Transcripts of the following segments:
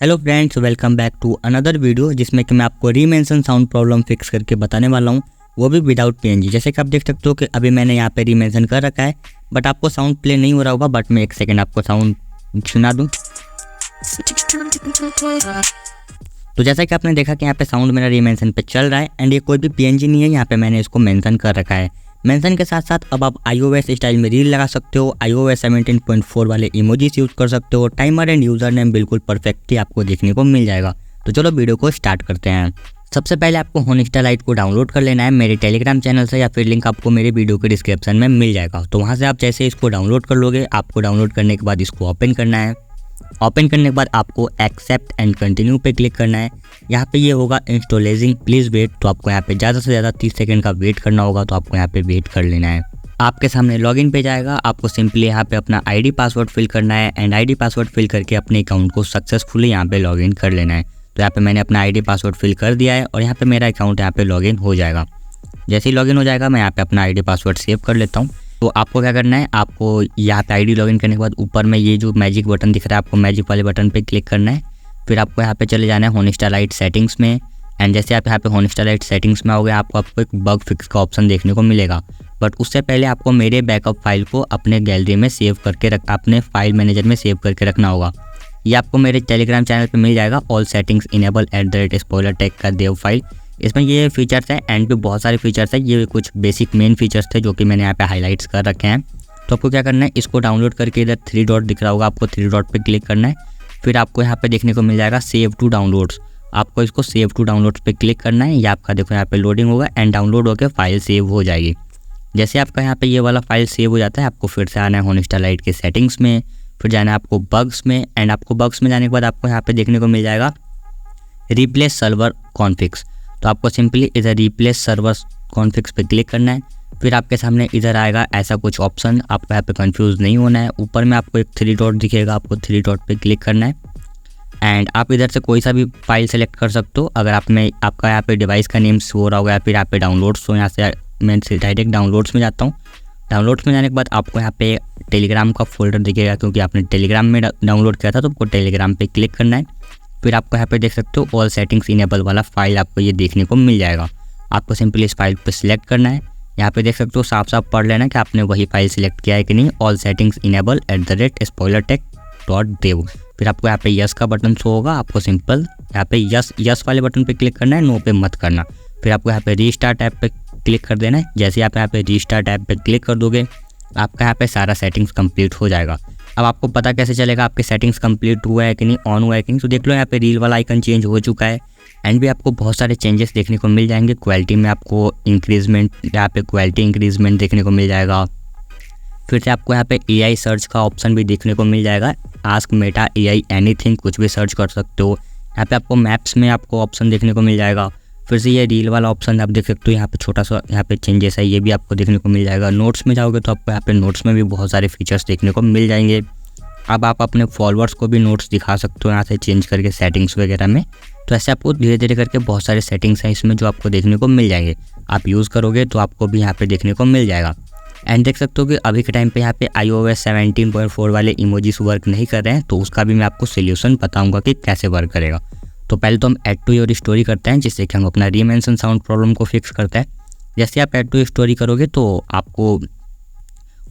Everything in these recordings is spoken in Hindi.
Hello friends, welcome back to another video जिसमें कि मैं आपको रीमेंशन साउंड प्रॉब्लम फिक्स करके बताने वाला हूँ, वो भी विदाउट पीएनजी। जैसे कि आप देख सकते हो कि अभी मैंने यहाँ पे रीमेंशन कर रखा है, बट आपको साउंड प्ले नहीं हो रहा होगा। बट मैं एक सेकंड आपको साउंड सुना दूँ। तो जैसा कि आपने देखा कि यहाँ पे साउंड मेरा रीमेंशन पे चल रहा है एंड ये कोई भी पीएनजी नहीं है, यहाँ पे मैंने इसको मेंशन कर रखा है। मेंशन के साथ साथ अब आप iOS स्टाइल में रील लगा सकते हो, iOS 17.4 वाले इमोजीज यूज कर सकते हो। टाइमर एंड यूजर नेम बिल्कुल परफेक्टली आपको देखने को मिल जाएगा। तो चलो वीडियो को स्टार्ट करते हैं। सबसे पहले आपको होनेस्टा लाइट को डाउनलोड कर लेना है मेरे टेलीग्राम चैनल से, या फिर लिंक आपको मेरे वीडियो के डिस्क्रिप्शन में मिल जाएगा। तो वहाँ से आप जैसे इसको डाउनलोड कर लोगे, आपको डाउनलोड करने के बाद इसको ओपन करना है। ओपन करने के बाद आपको एक्सेप्ट एंड कंटिन्यू पे क्लिक करना है। यहाँ पे ये होगा इंस्टॉलिंग प्लीज़ वेट, तो आपको यहाँ पे ज़्यादा से ज़्यादा 30 सेकंड का वेट करना होगा। तो आपको यहाँ पे वेट कर लेना है। आपके सामने लॉगिन पेज आएगा। आपको सिंपली यहाँ पे अपना आईडी पासवर्ड फिल करना है एंड आईडी पासवर्ड फिल करके अपने अकाउंट को सक्सेसफुली यहाँ पे लॉगिन कर लेना है। तो यहाँ पे मैंने अपना आईडी पासवर्ड फिल कर दिया है और यहाँ पे मेरा अकाउंट यहाँ पे लॉगिन हो जाएगा। जैसे ही लॉगिन हो जाएगा मैं यहाँ पे अपना आईडी पासवर्ड सेव कर लेता हूँ। तो आपको क्या करना है, आपको यहाँ पे आईडी लॉगिन करने के बाद ऊपर में ये जो मैजिक बटन दिख रहा है, आपको मैजिक वाले बटन पे क्लिक करना है। फिर आपको यहाँ पे चले जाना है होनेस्टा लाइट सेटिंग्स में एंड जैसे आप यहाँ पे होनेस्टा लाइट सेटिंग्स में आओगे आपको एक बग फिक्स का ऑप्शन देखने को मिलेगा। बट उससे पहले आपको मेरे बैकअप फाइल को अपने गैलरी में सेव करके अपने फाइल मैनेजर में सेव करके रखना होगा। ये आपको मेरे टेलीग्राम चैनल पर मिल जाएगा, ऑल सेटिंग्स इनेबल @spoilertech का देव फाइल। इसमें ये फीचर्स है एंड भी बहुत सारे फीचर्स है। ये कुछ बेसिक मेन फीचर्स थे जो कि मैंने यहाँ पे हाईलाइट्स कर रखे हैं। तो आपको क्या करना है, इसको डाउनलोड करके इधर 3 डॉट दिख रहा होगा, आपको 3 डॉट पे क्लिक करना है। फिर आपको यहाँ पे देखने को मिल जाएगा सेव टू डाउनलोड्स। आपको इसको सेव टू डाउनलोड्स पे क्लिक करना है। ये आपका देखो यहाँ पे लोडिंग होगा एंड डाउनलोड होकर फाइल सेव हो जाएगी। जैसे आपका यहाँ पे ये वाला फाइल सेव हो जाता है, आपको फिर से आना है होनेस्टा लाइट के सेटिंग्स में, फिर जाना है आपको बग्स में एंड आपको बग्स में जाने के बाद आपको यहाँ पे देखने को मिल जाएगा रिप्लेस सर्वर कॉन्फिग्स। तो आपको सिंपली इधर रिप्लेस सर्वर कॉन्फिग्स पे क्लिक करना है। फिर आपके सामने इधर आएगा ऐसा कुछ ऑप्शन, आपको यहाँ पे कंफ्यूज नहीं होना है। ऊपर में आपको एक 3 डॉट दिखेगा, आपको 3 डॉट पे क्लिक करना है एंड आप इधर से कोई सा भी फाइल सेलेक्ट कर सकते हो। अगर आपका यहाँ पे डिवाइस का नेम शो हो रहा होगा या फिर यहाँ पे डाउनलोड्स हो, यहाँ से मैं डायरेक्ट डाउनलोड्स में जाता हूँ। डाउनलोड्स में जाने के बाद आपको यहाँ पे टेलीग्राम का फोल्डर दिखेगा, क्योंकि आपने टेलीग्राम में डाउनलोड किया था तो आपको टेलीग्राम पे क्लिक करना है। फिर आपको यहाँ पे देख सकते हो ऑल सेटिंग्स इनेबल वाला फाइल आपको ये देखने को मिल जाएगा। आपको सिंपली इस फाइल पे सिलेक्ट करना है। यहाँ पे देख सकते हो साफ साफ पढ़ लेना कि आपने वही फाइल सिलेक्ट किया है कि नहीं, ऑल सेटिंग्स इनेबल @spoilertech.dev। फिर आपको यहाँ पे यस का बटन शो होगा, आपको सिंपल यहाँ पे यस वाले बटन पे क्लिक करना है, नो पे मत करना। फिर आपको यहाँ पे रीस्टार्ट ऐप पे क्लिक कर देना है। जैसे आप यहाँ पे रीस्टार्ट ऐप पे क्लिक कर दोगे आपका यहाँ पे सारा सेटिंग्स कंप्लीट हो जाएगा। अब आपको पता कैसे चलेगा आपके सेटिंग्स कंप्लीट हुआ है कि नहीं, ऑन हुआ है कि नहीं। तो देख लो यहाँ पे रील वाला आइकन चेंज हो चुका है एंड भी आपको बहुत सारे चेंजेस देखने को मिल जाएंगे। क्वालिटी में आपको इंक्रीजमेंट, यहाँ पे क्वालिटी इंक्रीजमेंट देखने को मिल जाएगा। फिर से आपको यहाँ पे AI सर्च का ऑप्शन भी देखने को मिल जाएगा, आस्क मेटा AI एनीथिंग, कुछ भी सर्च कर सकते हो। यहाँ पे आपको मैप्स में आपको ऑप्शन देखने को मिल जाएगा। फिर से ये रील वाला ऑप्शन आप देख सकते हो, यहाँ पे छोटा सा यहाँ पे चेंजेस है, ये भी आपको देखने को मिल जाएगा। नोट्स में जाओगे तो आपको यहाँ पे नोट्स में भी बहुत सारे फीचर्स देखने को मिल जाएंगे। अब आप अपने फॉलोअर्स को भी नोट्स दिखा सकते हो यहाँ से चेंज करके सेटिंग्स वगैरह में। तो ऐसे आपको धीरे धीरे करके बहुत सारे सेटिंग्स हैं इसमें जो आपको देखने को मिल जाएंगे। आप यूज़ करोगे तो आपको भी यहाँ पे देखने को मिल जाएगा। एंड देख सकते हो कि अभी के टाइम पे यहाँ पे iOS 17.4 वाले इमोजीज वर्क नहीं कर रहे हैं, तो उसका भी मैं आपको सोल्यूशन बताऊँगा कि कैसे वर्क करेगा। तो पहले तो हम ऐड टू योर स्टोरी करते हैं, जिससे कि हम अपना रीमेंशन साउंड प्रॉब्लम को फिक्स करते हैं। जैसे आप ऐड टू स्टोरी करोगे तो आपको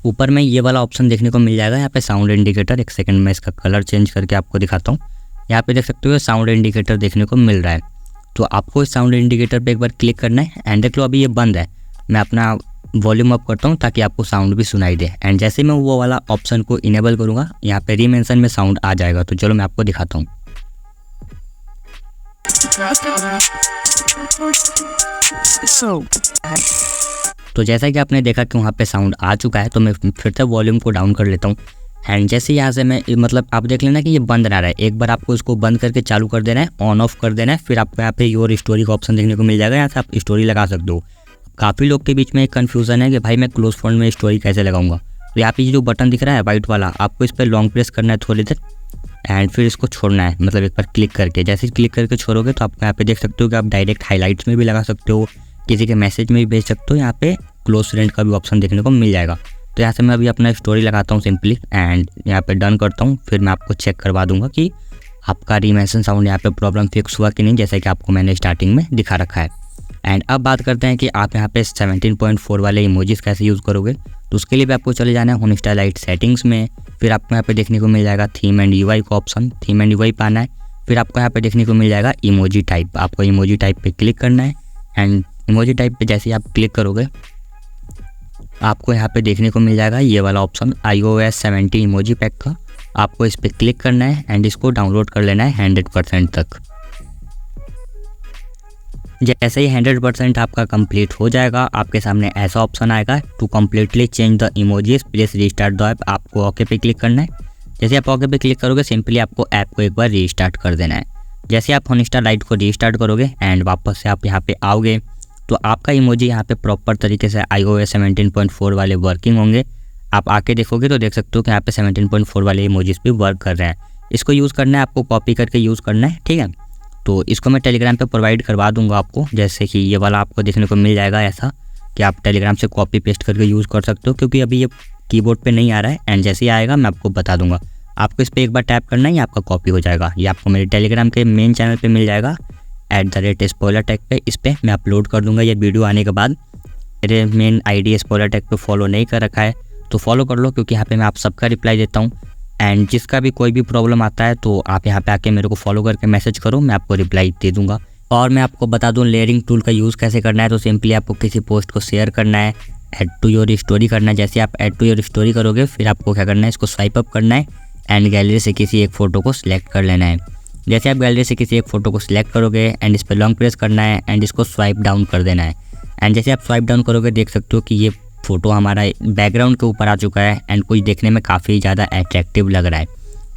ऊपर में ये वाला ऑप्शन देखने को मिल जाएगा, यहाँ पे साउंड इंडिकेटर। एक सेकंड में इसका कलर चेंज करके आपको दिखाता हूँ। यहाँ पे देख सकते हो साउंड इंडिकेटर देखने को मिल रहा है। तो आपको इस साउंड इंडिकेटर पे एक बार क्लिक करना है एंड देख लो अभी ये बंद है। मैं अपना वॉल्यूम अप करता हूँ ताकि आपको साउंड भी सुनाई दे। एंड जैसे मैं वो वाला ऑप्शन को इनेबल करूँगा यहाँ पे रीमेंशन में साउंड आ जाएगा। तो चलो मैं आपको दिखाता हूँ। तो जैसा कि आपने देखा कि वहाँ पे साउंड आ चुका है, तो मैं फिर से वॉल्यूम को डाउन कर लेता हूँ एंड जैसे यहाँ से मैं आप देख लेना कि ये बंद ना रहा है। एक बार आपको इसको बंद करके चालू कर देना है, ऑन ऑफ कर देना है। फिर आपको यहाँ पे योर स्टोरी का ऑप्शन देखने को मिल जाएगा, यहाँ से आप स्टोरी लगा सकते हो। काफ़ी लोग के बीच में एक कन्फ्यूज़न है कि भाई मैं क्लोज फ्रेंड में स्टोरी कैसे लगाऊंगा। तो यहाँ पे जो बटन दिख रहा है वाइट वाला, आपको इस पर लॉन्ग प्रेस करना है थोड़ी देर एंड फिर इसको छोड़ना है, मतलब एक बार क्लिक करके। जैसे क्लिक करके छोड़ोगे तो आपको यहाँ पे देख सकते हो कि आप डायरेक्ट हाईलाइट्स में भी लगा सकते हो, किसी के मैसेज में भी भेज सकते हो। यहाँ पे क्लोज फ्रेंड का भी ऑप्शन देखने को मिल जाएगा। तो यहाँ से मैं अभी अपना स्टोरी लगाता हूँ सिंपली एंड यहाँ पे डन करता हूँ। फिर मैं आपको चेक करवा दूंगा कि आपका रीमेंशन साउंड यहाँ पे प्रॉब्लम फिक्स हुआ कि नहीं, जैसे कि आपको मैंने स्टार्टिंग में दिखा रखा है। एंड अब बात करते हैं कि आप यहाँ पे 17.4 वाले इमोजीज कैसे यूज़ करोगे। तो उसके लिए भी आपको चले जाना है होनेस्टा लाइट सेटिंग्स में। फिर आपको यहाँ पे देखने को मिल जाएगा थीम एंड यूआई का ऑप्शन, थीम एंड यूआई पाना है। फिर आपको यहाँ पे देखने को मिल जाएगा इमोजी टाइप, आपको इमोजी टाइप पे क्लिक करना है। एंड इमोजी टाइप पे जैसे ही आप क्लिक करोगे आपको यहाँ पे देखने को मिल जाएगा ये वाला ऑप्शन iOS 17 इमोजी पैक का। आपको इस पर क्लिक करना है एंड इसको डाउनलोड कर लेना है 100% तक। जैसे ही 100% आपका कंप्लीट हो जाएगा आपके सामने ऐसा ऑप्शन आएगा, to completely change the emojis please restart the app. आपको ओके पे क्लिक करना है। जैसे आप ओके पे क्लिक करोगे सिंपली आपको ऐप को एक बार रीस्टार्ट कर देना है। जैसे आप होनेस्टा लाइट को रीस्टार्ट करोगे एंड वापस से आप यहाँ पे आओगे तो आपका इमोजी यहाँ पे प्रॉपर तरीके से iOS 17.4 वाले वर्किंग होंगे। आप आके देखोगे तो देख सकते हो कि यहाँ पे 17.4 वाले इमोजीज भी वर्क कर रहे हैं। इसको यूज़ करना है, आपको कॉपी करके यूज़ करना है, ठीक है। तो इसको मैं टेलीग्राम पे प्रोवाइड करवा दूंगा आपको, जैसे कि ये वाला आपको देखने को मिल जाएगा ऐसा कि आप टेलीग्राम से कॉपी पेस्ट करके यूज़ कर सकते हो, क्योंकि अभी ये कीबोर्ड पे नहीं आ रहा है। एंड जैसे ही आएगा मैं आपको बता दूंगा। आपको इस पर एक बार टैप करना है, ये आपका कॉपी हो जाएगा। ये आपको मेरे टेलीग्राम के मेन चैनल पर मिल जाएगा @spoilertech पे। इस पर मैं अपलोड कर दूंगा ये वीडियो आने के बाद। मेरे मेन ID SpoilerTech पे फॉलो नहीं कर रखा है तो फॉलो कर लो, क्योंकि यहाँ पे मैं आप सबका रिप्लाई देता हूँ। एंड जिसका भी कोई भी प्रॉब्लम आता है तो आप यहाँ पे आके मेरे को फॉलो करके मैसेज करो, मैं आपको रिप्लाई दे दूंगा। और मैं आपको बता दूँ लेयरिंग टूल का यूज़ कैसे करना है। तो सिंपली आपको किसी पोस्ट को शेयर करना है, ऐड टू योर स्टोरी करना है। जैसे आप ऐड टू योर स्टोरी करोगे फिर आपको क्या करना है, इसको स्वाइप अप करना है एंड गैलरी से किसी एक फ़ोटो को सिलेक्ट कर लेना है। जैसे आप गैलरी से किसी एक फ़ोटो को सिलेक्ट करोगे एंड इस पर लॉन्ग प्रेस करना है एंड इसको स्वाइप डाउन कर देना है। एंड जैसे आप स्वाइप डाउन करोगे देख सकते हो कि ये फ़ोटो हमारा बैकग्राउंड के ऊपर आ चुका है एंड कुछ देखने में काफ़ी ज़्यादा अट्रैक्टिव लग रहा है।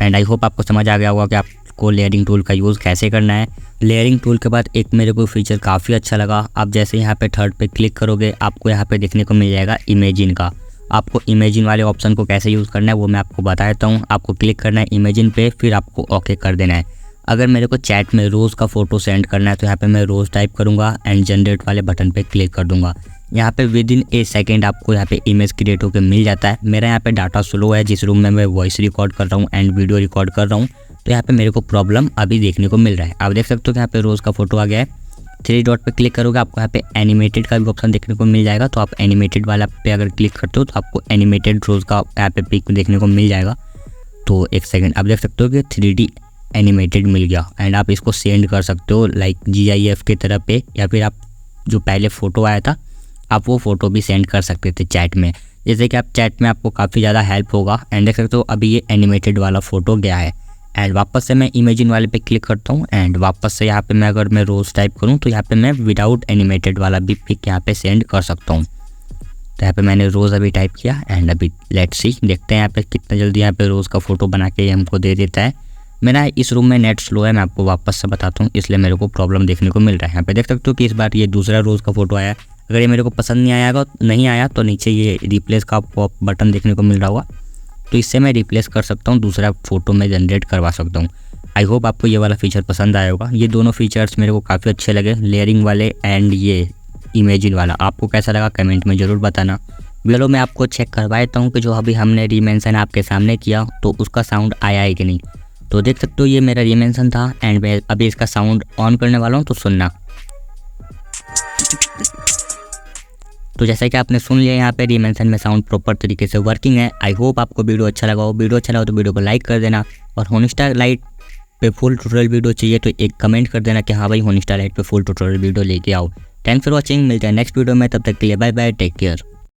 एंड आई होप आपको समझ आ गया होगा कि आपको लेयरिंग टूल का यूज़ कैसे करना है। लेयरिंग टूल के बाद एक मेरे को फीचर काफ़ी अच्छा लगा। आप जैसे यहाँ पे थर्ड पे क्लिक करोगे आपको यहाँ पे देखने को मिल जाएगा इमेजिन का। आपको इमेजिन वाले ऑप्शन को कैसे यूज़ करना है वो मैं आपको बता देता हूँ। आपको क्लिक करना है इमेजिन पे, फिर आपको ओके कर देना है। अगर मेरे को चैट में रोज़ का फ़ोटो सेंड करना है तो यहाँ पे मैं रोज़ टाइप करूँगा एंड जनरेट वाले बटन पे क्लिक कर दूँगा। यहाँ पे विदिन ए सेकेंड आपको यहाँ पे इमेज क्रिएट होकर मिल जाता है। मेरा यहाँ पे डाटा स्लो है, जिस रूम में मैं वॉइस रिकॉर्ड कर रहा हूँ एंड वीडियो रिकॉर्ड कर रहा हूँ, तो यहाँ पे मेरे को प्रॉब्लम अभी देखने को मिल रहा है। आप देख सकते हो कि यहाँ पे रोज़ का फोटो आ गया है। 3 डॉट पे क्लिक करोगे आपको यहाँ पे एनिमेटेड का भी ऑप्शन देखने को मिल जाएगा। तो आप एनिमेटेड वाला पे अगर क्लिक करते हो तो आपको एनिमेटेड रोज़ का यहाँ पे पिक देखने को मिल जाएगा। तो एक सेकेंड, आप देख सकते हो कि 3D एनिमेटेड मिल गया एंड आप इसको सेंड कर सकते हो लाइक GIF की तरह पे, या फिर आप जो पहले फ़ोटो आया था आप वो फ़ोटो भी सेंड कर सकते थे चैट में। जैसे कि आप चैट में आपको काफ़ी ज़्यादा हेल्प होगा। एंड देख सकते हो अभी ये एनिमेटेड वाला फ़ोटो गया है। एंड वापस से मैं इमेजिन वाले पे क्लिक करता हूँ एंड वापस से यहाँ पे मैं अगर मैं रोज़ टाइप करूँ तो यहाँ पे मैं विदाउट एनिमेटेड वाला भी पिक यहाँ पे सेंड कर सकता हूँ। तो यहाँ पे मैंने रोज़ अभी टाइप किया एंड अभी लेट्स सी, देखते हैं यहाँ पे कितना जल्दी यहाँ पे रोज़ का फ़ोटो बना के हमको दे देता है। मेरा इस रूम में नेट स्लो है, मैं आपको वापस से बताता हूँ, इसलिए मेरे को प्रॉब्लम देखने को मिल रहा है। यहाँ पे देख सकते हो कि इस बार ये दूसरा रोज़ का फ़ोटो आया। अगर ये मेरे को पसंद नहीं आया तो नीचे ये रिप्लेस का बटन देखने को मिल रहा होगा, तो इससे मैं रिप्लेस कर सकता हूँ, दूसरा फ़ोटो में जनरेट करवा सकता हूँ। आई होप आपको ये वाला फीचर पसंद आया होगा। ये दोनों फीचर्स मेरे को काफ़ी अच्छे लगे, लेयरिंग वाले एंड ये इमेजिन वाला। आपको कैसा लगा कमेंट में ज़रूर बताना। वीडियो में आपको चेक करवा देता हूँ कि जो अभी हमने रीमेंशन आपके सामने किया तो उसका साउंड आया है कि नहीं। तो देख सकते हो ये मेरा रीमेंशन था एंड मैं अभी इसका साउंड ऑन करने वाला हूँ, तो सुनना। तो जैसा कि आपने सुन लिया यहाँ पे रीमेंशन में साउंड प्रॉपर तरीके से वर्किंग है। आई होप आपको वीडियो अच्छा लगा हो। वीडियो अच्छा लगा तो वीडियो को लाइक कर देना और होनेस्टा लाइट पे फुल ट्यूटोरियल वीडियो चाहिए तो एक कमेंट कर देना कि हाँ भाई होनेस्टा लाइट पे फुल ट्यूटोरियल वीडियो लेके आओ। थैंक्स फॉर वॉचिंग, मिलते हैं नेक्स्ट वीडियो में, तब तक के लिए बाय बाय, टेक केयर।